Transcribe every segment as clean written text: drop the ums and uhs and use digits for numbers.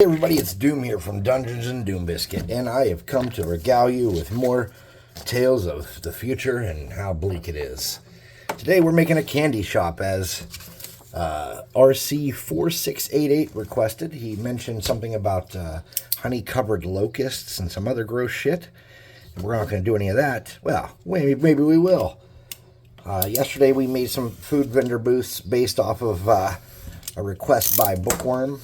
Hey everybody, it's Doom here from Dungeons and Doom Biscuit, and I have come to regale you with more tales of the future and how bleak it is. Today we're making a candy shop as RC4688 requested. He mentioned something about honey-covered locusts and some other gross shit. And we're not going to do any of that. Well, maybe we will. Yesterday we made some food vendor booths based off of a request by Bookworm.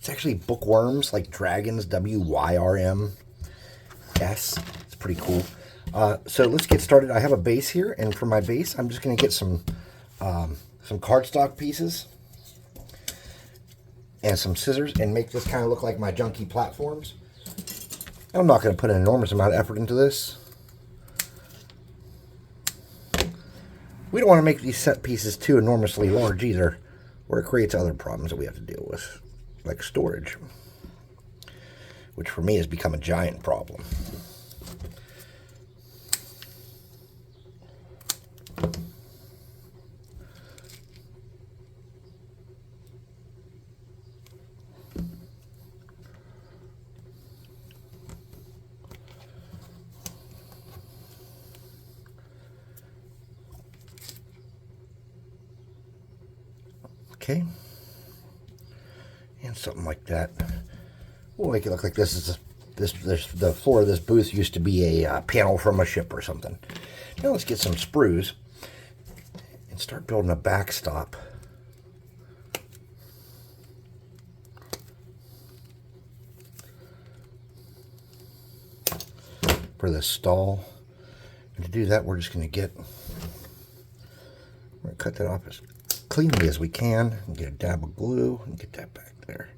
It's actually bookworms, like dragons, W-Y-R-M-S. It's pretty cool. So let's get started. I have a base here, and for my base, I'm just going to get some cardstock pieces and some scissors and make this kind of look like my junky platforms. I'm not going to put an enormous amount of effort into this. We don't want to make these set pieces too enormously large either, or it creates other problems that we have to deal with, like storage, which for me has become a giant problem. Okay. And something like that. We'll make it look like this is the floor of this booth used to be a panel from a ship or something. Now let's get some sprues and start building a backstop. For this stall. And to do that, we're just going to cut that off as cleanly as we can and get a dab of glue and get that back there.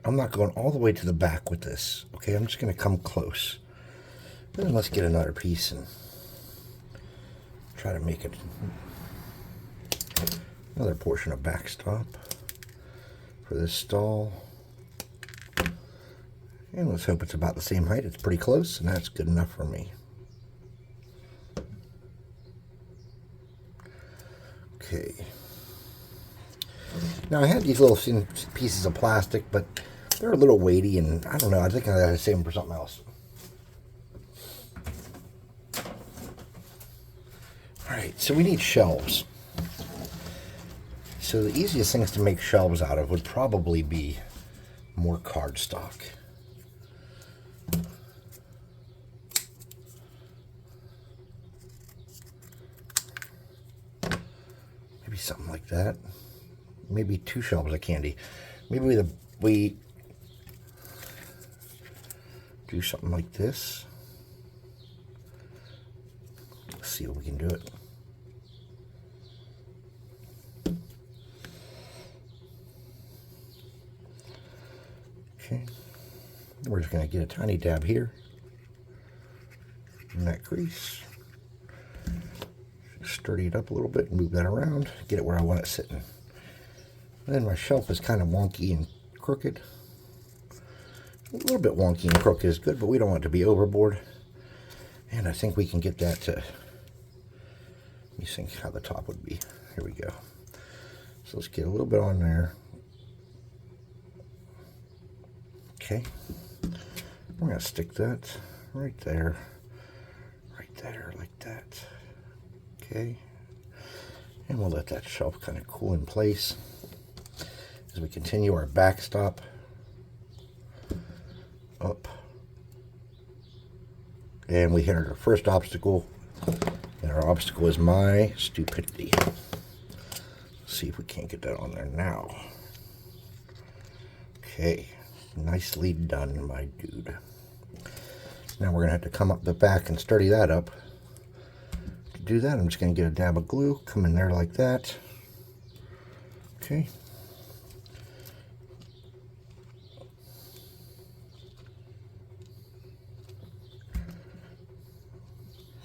I'm not going all the way to the back with this, okay? I'm just going to come close. Then let's get another piece and try to make it another portion of backstop for this stall. And let's hope it's about the same height. It's pretty close, and that's good enough for me. Okay. Now I had these little thin pieces of plastic, but they're a little weighty, and I don't know. I think I gotta save them for something else. All right, so we need shelves. So the easiest things to make shelves out of would probably be more cardstock. Maybe something like that. Maybe 2 shelves of candy. Maybe we do something like this. Let's see if we can do it. Okay. We're just going to get a tiny dab here in that crease. Sturdy it up a little bit, move that around, get it where I want it sitting. And then my shelf is kind of wonky and crooked. A little bit wonky and crooked is good, but we don't want it to be overboard. And I think we can get that to, let me think how the top would be. Here we go. So let's get a little bit on there. Okay. We're going to stick that right there, like that. Okay. And we'll let that shelf kind of cool in place as we continue our backstop up. And we hit our first obstacle, and our obstacle is my stupidity. Let's see if we can't get that on there now. Okay, nicely done, my dude. Now we're gonna have to come up the back and sturdy that up. To do that, I'm just gonna get a dab of glue, come in there like that. Okay.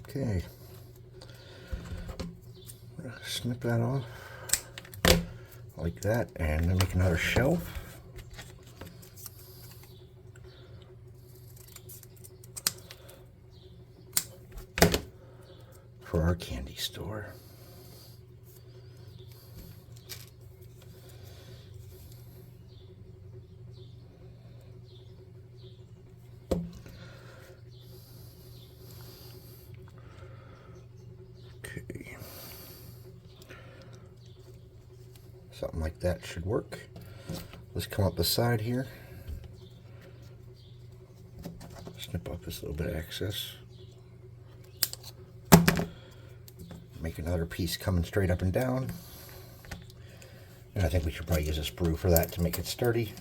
Okay, snip that off like that, and then make another shelf. For our candy store. Something like that should work. Let's come up the side here. Snip off this little bit of excess. Make another piece coming straight up and down. And I think we should probably use a sprue for that to make it sturdy.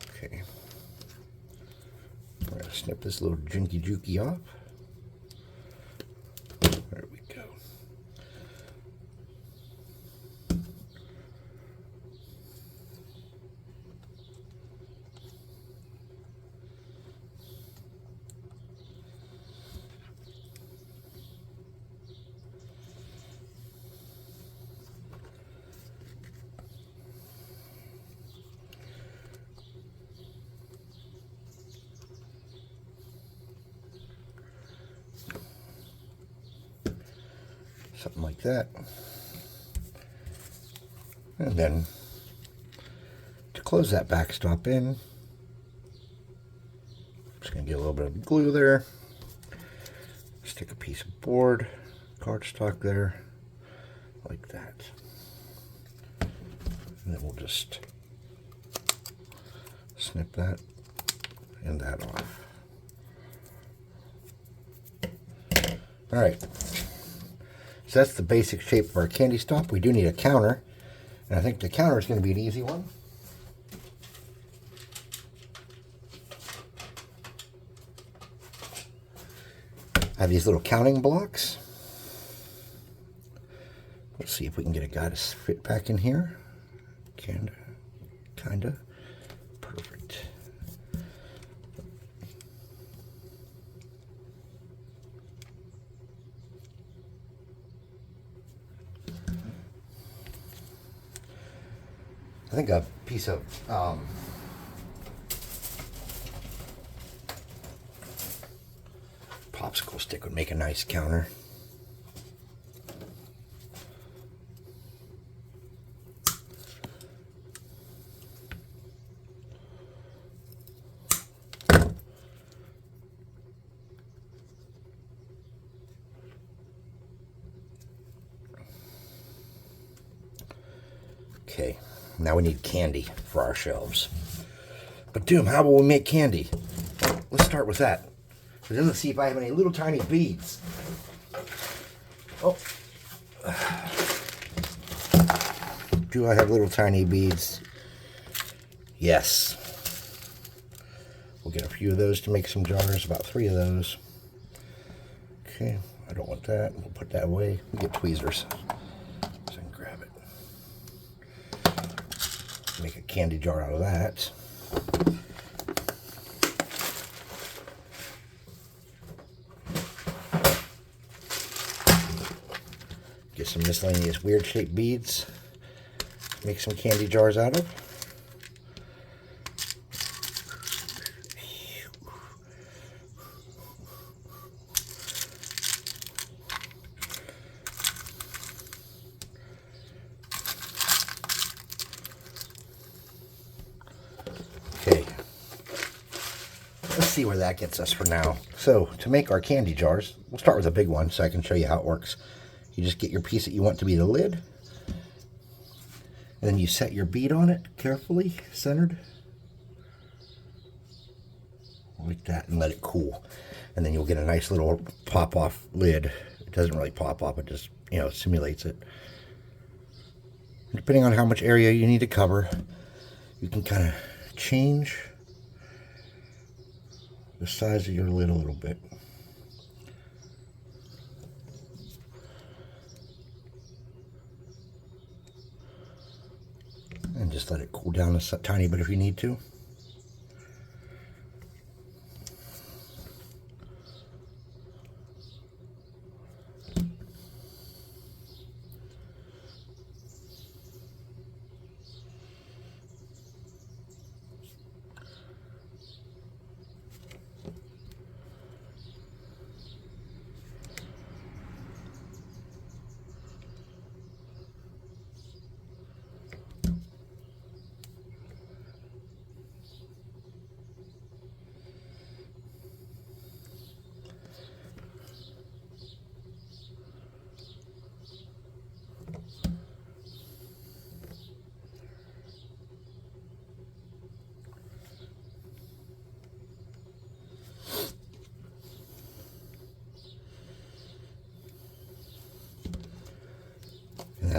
Okay. We're going to snip this little jinky jooky off. There we go. Something like that. And then to close that backstop in, I'm just going to get a little bit of glue there. Stick a piece of board, cardstock there, like that. And then we'll just snip that and that off. All right. So that's the basic shape of our candy stop. We do need a counter, and I think the counter is going to be an easy one. I have these little counting blocks. Let's see if we can get a guy to fit back in here. Kinda. Perfect. I think a piece of popsicle stick would make a nice counter. Okay. Now we need candy for our shelves. But Doom, how will we make candy? Let's start with that. And then let's see if I have any little tiny beads. Oh. Do I have little tiny beads? Yes. We'll get a few of those to make some jars, about 3 of those. Okay, I don't want that. We'll put that away. We get tweezers. So I can grab it. Make a candy jar out of that. Get some miscellaneous weird shaped beads. Make some candy jars out of. See where that gets us for now. So to make our candy jars, we'll start with a big one so I can show you how it works. You just get your piece that you want to be the lid, and then you set your bead on it carefully, centered, like that, and let it cool. And then you'll get a nice little pop-off lid. It doesn't really pop off, it just, simulates it. Depending on how much area you need to cover, you can kind of change the size of your lid a little bit. And just let it cool down a tiny bit if you need to.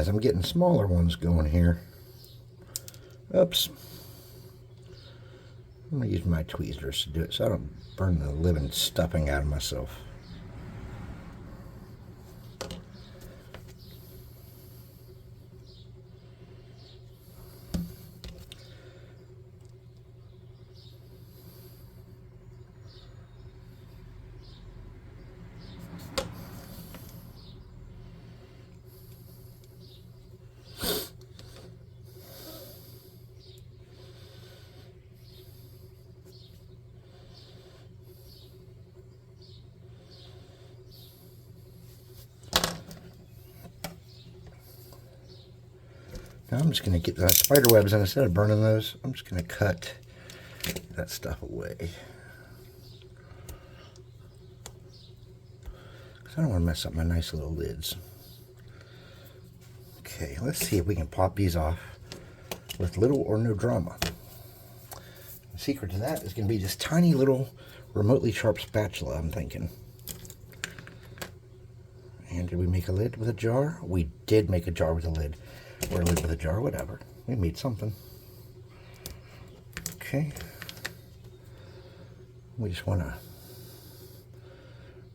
as I'm getting smaller ones going here. Oops. I'm going to use my tweezers to do it so I don't burn the living stuffing out of myself. Now I'm just going to get the spider webs, and instead of burning those, I'm just going to cut that stuff away. Because I don't want to mess up my nice little lids. Okay, let's see if we can pop these off with little or no drama. The secret to that is going to be this tiny little remotely sharp spatula, I'm thinking. And did we make a lid with a jar? We did make a jar with a lid. Or a lid with a jar, whatever. We made something. Okay. We just want to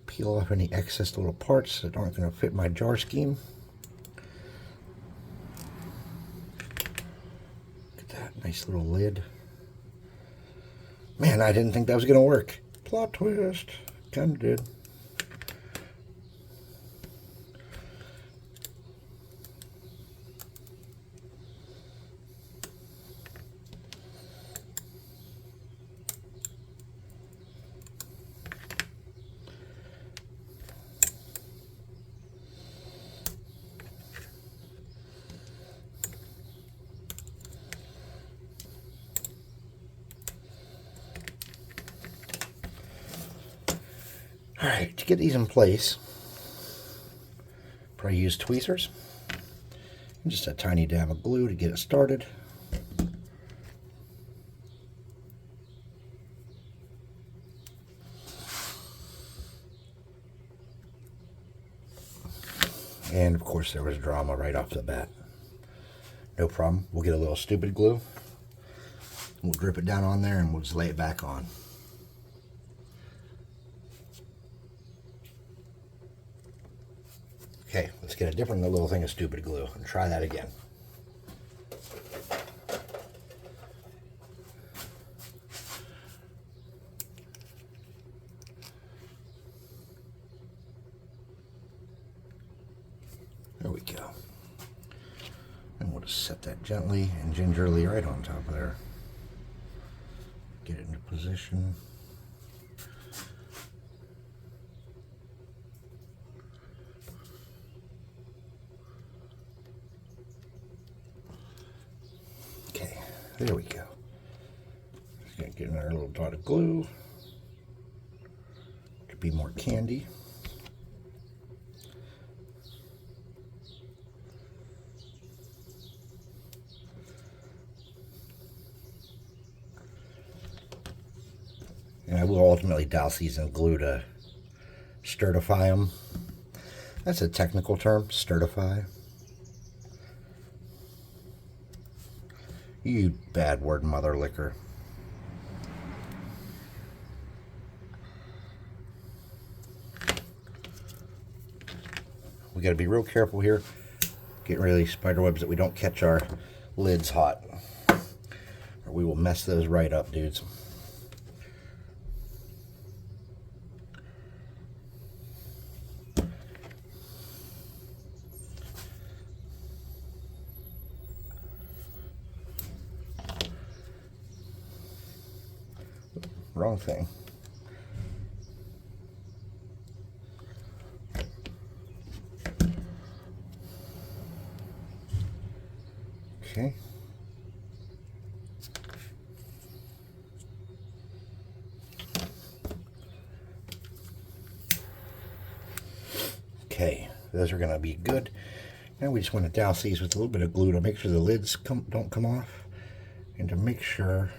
peel off any excess little parts that aren't going to fit my jar scheme. Look at that nice little lid. Man, I didn't think that was going to work. Plot twist. Kind of did. Alright, to get these in place, probably use tweezers and just a tiny dab of glue to get it started. And of course there was drama right off the bat. No problem, we'll get a little stupid glue, we'll drip it down on there and we'll just lay it back on. Okay, let's get a different little thing of stupid glue and try that again. There we go. And we'll just set that gently and gingerly right on top of there. Get it into position. There we go. Just gonna get another little dot of glue to be more candy. And I will ultimately douse these in glue to sturdify them. That's a technical term, sturdify. You bad word mother licker. We got to be real careful here. Getting rid of these spider webs that we don't catch our lids hot. Or we will mess those right up, dudes. Wrong thing. Okay. Okay, those are going to be good. Now we just want to douse these with a little bit of glue to make sure the lids don't come off, and to make sure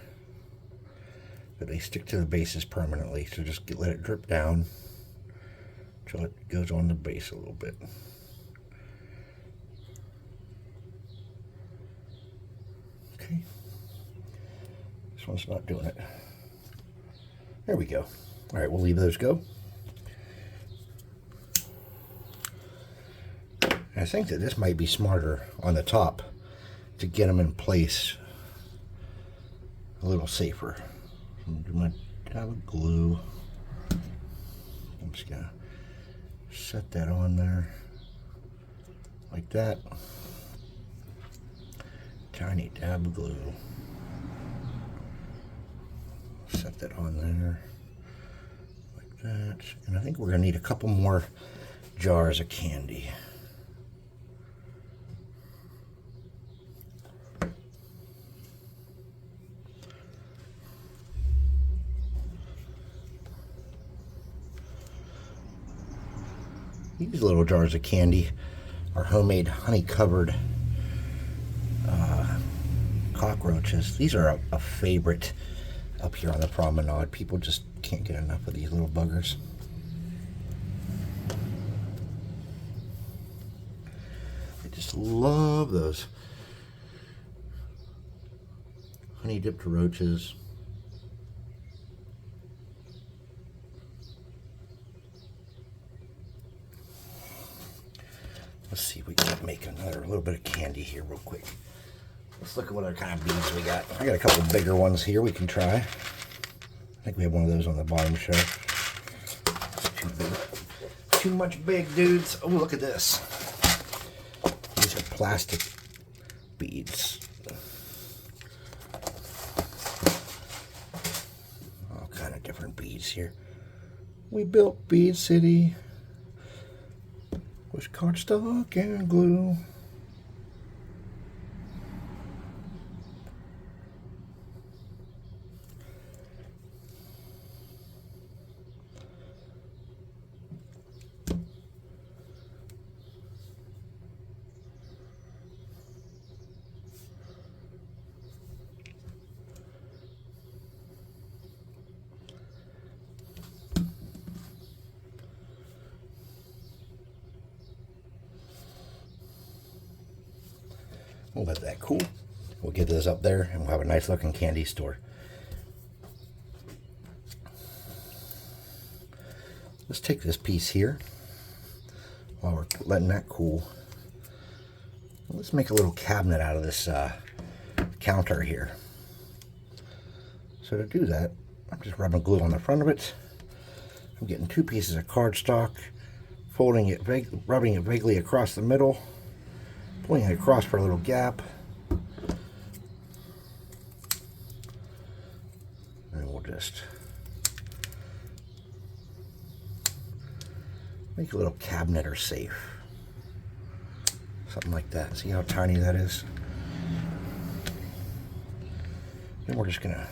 that they stick to the bases permanently. So just let it drip down until it goes on the base a little bit. one's not doing it. There we go. All right, we'll leave those go. I think that this might be smarter on the top to get them in place a little safer. I'm going to have glue. I'm just going to set that on there like that. Tiny dab of glue. Set that on there like that. And I think we're going to need a couple more jars of candy. These little jars of candy are homemade honey-covered cockroaches. These are a favorite up here on the promenade. People just can't get enough of these little buggers. They just love those honey-dipped roaches. Let's see if we can make another little bit of candy here real quick. Let's look at what other kind of beads we got. I got a couple bigger ones here we can try. I think we have one of those on the bottom shelf. Too big. Too much big, dudes. Oh, look at this. These are plastic beads. All kind of different beads here. We built Bead City with cardstock and glue. We'll let that cool. We'll get this up there and we'll have a nice looking candy store. Let's take this piece here while we're letting that cool. Let's make a little cabinet out of this counter here. So to do that, I'm just rubbing glue on the front of it. I'm getting 2 pieces of cardstock, folding it, rubbing it vaguely across the middle, pulling it across for a little gap. And we'll just make a little cabinet or safe. Something like that. See how tiny that is? Then we're just gonna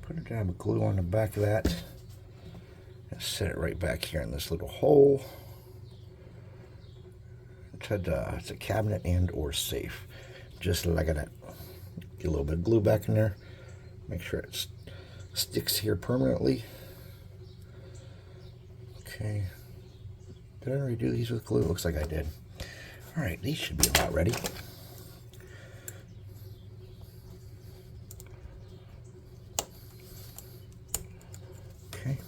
put a dab of glue on the back of that and set it right back here in this little hole. It's a cabinet and or safe, just like that. Get a little bit of glue back in there, make sure it sticks here permanently. Okay, did I already do these with glue? Looks like I did. All right, these should be about ready. Okay.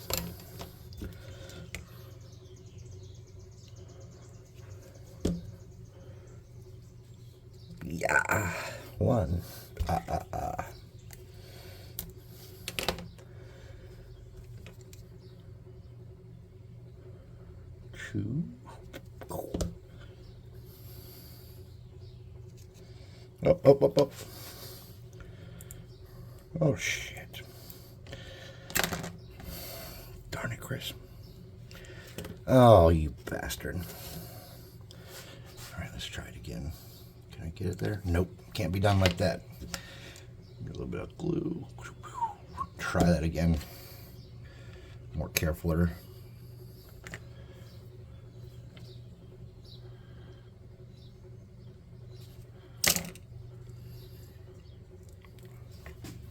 Yeah, 1. 2. Up. Oh, shit. Darn it, Chris. Oh, you bastard. All right, let's try it again. Can I get it there? Nope, can't be done like that. Get a little bit of glue. Try that again. More carefuler.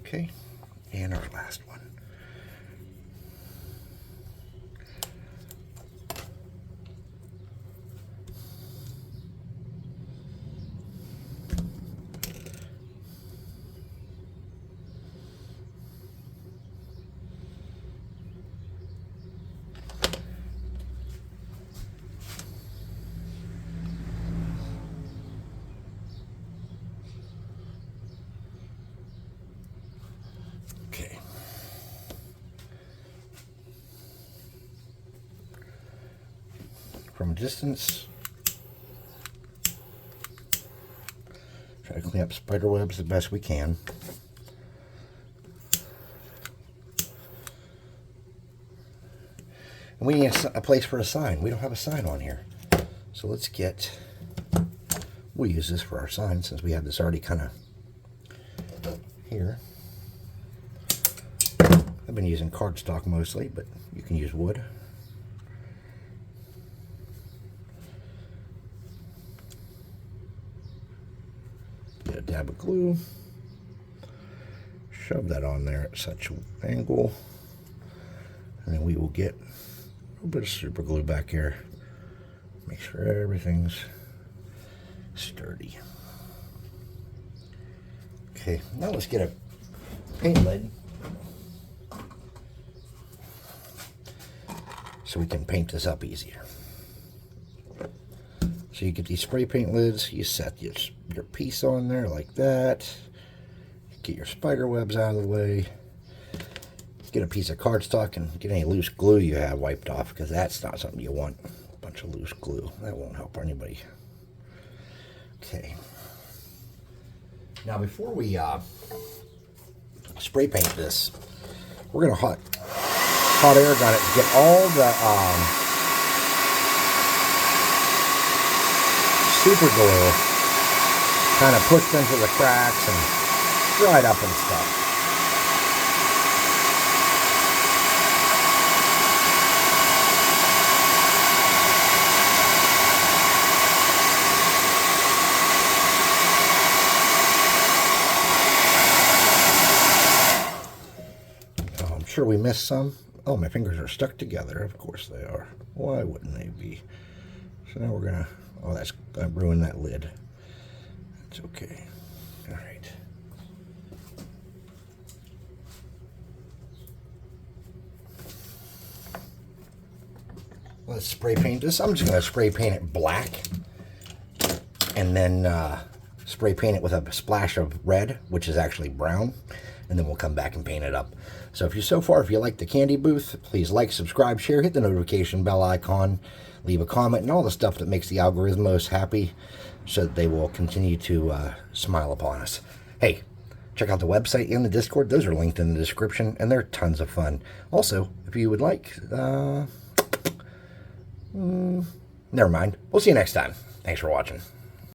Okay, and our last one. from a distance. Try to clean up spider webs the best we can. And we need a place for a sign. We don't have a sign on here. So let's get, we'll use this for our sign since we have this already kind of here. I've been using cardstock mostly, but you can use wood. Get a dab of glue. Shove that on there at such an angle. And then we will get a little bit of super glue back here. Make sure everything's sturdy. Okay, now let's get a paint lid so we can paint this up easier. So you get these spray paint lids, you set your piece on there like that. Get your spider webs out of the way. Get a piece of cardstock and get any loose glue you have wiped off, because that's not something you want. A bunch of loose glue. That won't help anybody. Okay. Now before we spray paint this, we're going to hot air gun it to get all the super glue kind of pushed into the cracks and dried up and stuff. Sure we missed some. Oh, my fingers are stuck together. Of course they are. Why wouldn't they be? So now we're gonna, oh, that's gonna ruin that lid. That's okay. All right. Let's spray paint this. I'm just gonna spray paint it black and then spray paint it with a splash of red, which is actually brown, and then we'll come back and paint it up. So if you like the candy booth, please like, subscribe, share, hit the notification bell icon, leave a comment, and all the stuff that makes the algorithmos happy so that they will continue to smile upon us. Hey, check out the website and the Discord. Those are linked in the description, and they're tons of fun. Also, if you would like, never mind. We'll see you next time. Thanks for watching.